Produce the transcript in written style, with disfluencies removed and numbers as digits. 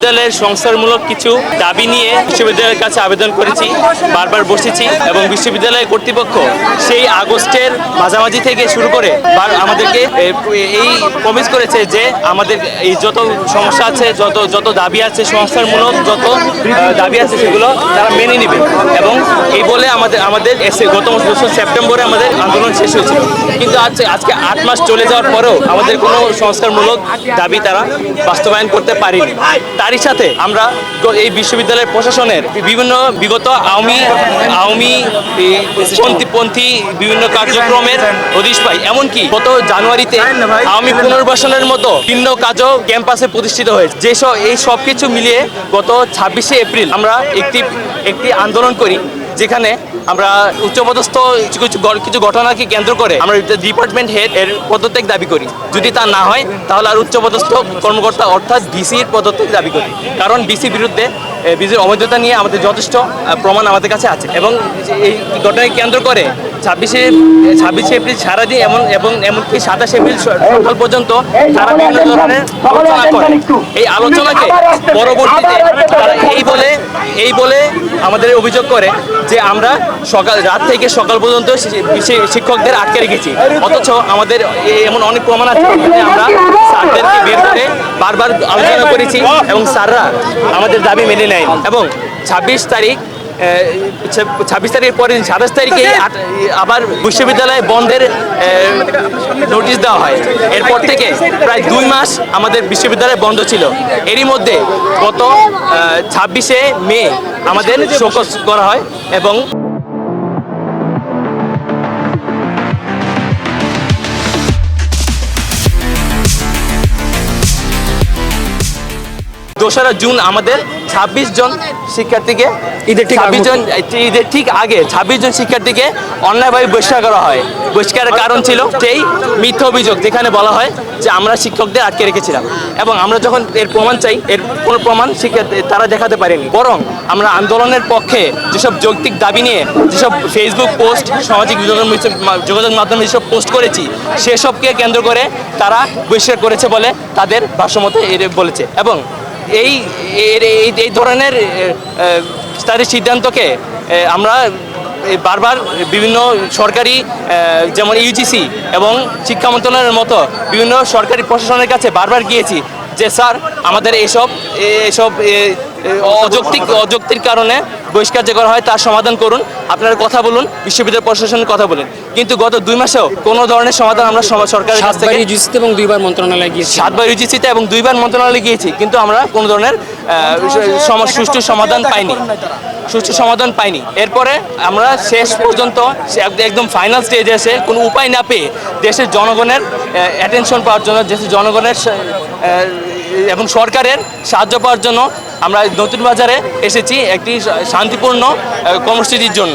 বিশ্ববিদ্যালয়ের সংস্কারমূলক কিছু দাবি নিয়ে বিশ্ববিদ্যালয়ের কাছে আবেদন করেছি, বারবার বসেছি এবং বিশ্ববিদ্যালয় কর্তৃপক্ষ সেই আগস্টের মাঝামাঝি থেকে শুরু করে আমাদেরকে এই প্রমিস করেছে যে আমাদের এই যত সমস্যা আছে, যত দাবি আছে, সংস্কারমূলক যত দাবি আছে সেগুলো তারা মেনে নেবে। এবং এই বলে আমাদের গত বছর সেপ্টেম্বরে আমাদের আন্দোলন শেষ হয়েছিল, কিন্তু আজকে 8 মাস চলে যাওয়ার পরেও আমাদের কোনো সংস্কারমূলক দাবি তারা বাস্তবায়ন করতে পারেনি। তারই সাথে আমরা এই বিশ্ববিদ্যালয়ের প্রশাসনের বিভিন্ন বিগত আওয়ামী পন্থী বিভিন্ন কার্যক্রমের হদিশ পাই। এমনকি গত জানুয়ারিতে আওয়ামী পুনর্বাসনের মতো ভিন্ন কাজও ক্যাম্পাসে প্রতিষ্ঠিত হয়েছে। এই সব কিছু মিলিয়ে গত 26শে এপ্রিল আমরা একটি আন্দোলন করি, যেখানে আমরা উচ্চপদস্থ কিছু ঘটনাকে কেন্দ্র করে আমরা ডিপার্টমেন্ট হেড এর পদত্যাগ দাবি করি। যদি তা না হয় তাহলে আর উচ্চপদস্থ কর্মকর্তা অর্থাৎ ভিসির পদত্যাগ দাবি করি, কারণ ভিসির বিরুদ্ধে ভিসির অবৈধতা নিয়ে আমাদের যথেষ্ট প্রমাণ আমাদের কাছে আছে। এবং এই ঘটনাকে কেন্দ্র করে 26শে এপ্রিল সারাদিন এমনকি 27শে এপ্রিল সকাল পর্যন্ত তারা বিভিন্ন ধরনের আলোচনা করে। এই আলোচনাকে পরবর্তীতে তারা এই বলে আমাদের অভিযোগ করে যে আমরা রাত থেকে সকাল পর্যন্ত শিক্ষকদের আটকে রেখেছি, অথচ আমাদের এমন অনেক প্রমাণ আছে। আমরা স্যারদেরকে বের করে বারবার আলোচনা করেছি এবং স্যাররা আমাদের দাবি মেনে নেয়। এবং 26 তারিখের পরে 27 তারিখে আবার বিশ্ববিদ্যালয় বন্ধের নোটিশ দেওয়া হয়। এরপর থেকে প্রায় 2 মাস আমাদের বিশ্ববিদ্যালয় বন্ধ ছিল। এরই মধ্যে গত 26শে মে আমাদের শোকজ করা হয় এবং দোসরা জুন আমাদের 26 জন শিক্ষার্থীকে ঈদের ঠিক আগে 26 জন শিক্ষার্থীকে অন্যায়ভাবে বহিষ্কার করা হয়। বহিষ্কারের কারণ ছিল সেই মিথ্যা অভিযোগ, যেখানে বলা হয় যে আমরা শিক্ষকদের আটকে রেখেছিলাম। এবং আমরা যখন এর প্রমাণ চাই, এর কোনো প্রমাণ তারা দেখাতে পারেনি। বরং আমরা আন্দোলনের পক্ষে যেসব যৌক্তিক দাবি নিয়ে যেসব ফেসবুক পোস্ট, সামাজিক যোগাযোগ মাধ্যমে যেসব পোস্ট করেছি, সেসবকে কেন্দ্র করে তারা বহিষ্কার করেছে বলে তাদের ভাষ্যমতে বলেছে। এবং এই ধরনের তাদের সিদ্ধান্তকে আমরা বারবার বিভিন্ন সরকারি যেমন ইউজিসি এবং শিক্ষা মন্ত্রণালয়ের মতো বিভিন্ন সরকারি প্রশাসনের কাছে বারবার গিয়েছি যে স্যার আমাদের এসব অযৌক্তিক কারণে বহিষ্কার যে করা হয় তার সমাধান করুন, আপনারা কথা বলুন, বিশ্ববিদ্যালয় প্রশাসনের কথা বলুন। কিন্তু গত 2 মাসেও কোনো ধরনের সমাধান আমরা সরকারের কাছ থেকে 2বার মন্ত্রণালয়ে গিয়েছি, 7বার ইউজিসিতে এবং 2বার মন্ত্রণালয়ে গিয়েছি, কিন্তু আমরা কোনো ধরনের সুষ্ঠু সমাধান পাইনি। এরপরে আমরা শেষ পর্যন্ত একদম ফাইনাল স্টেজে এসে কোনো উপায় না পেয়ে দেশের জনগণের অ্যাটেনশন পাওয়ার জন্য, দেশের জনগণের এবং সরকারের সাহায্য পাওয়ার জন্য আমরা নতুন বাজারে এসেছি একটি শান্তিপূর্ণ কর্মসূচির জন্য।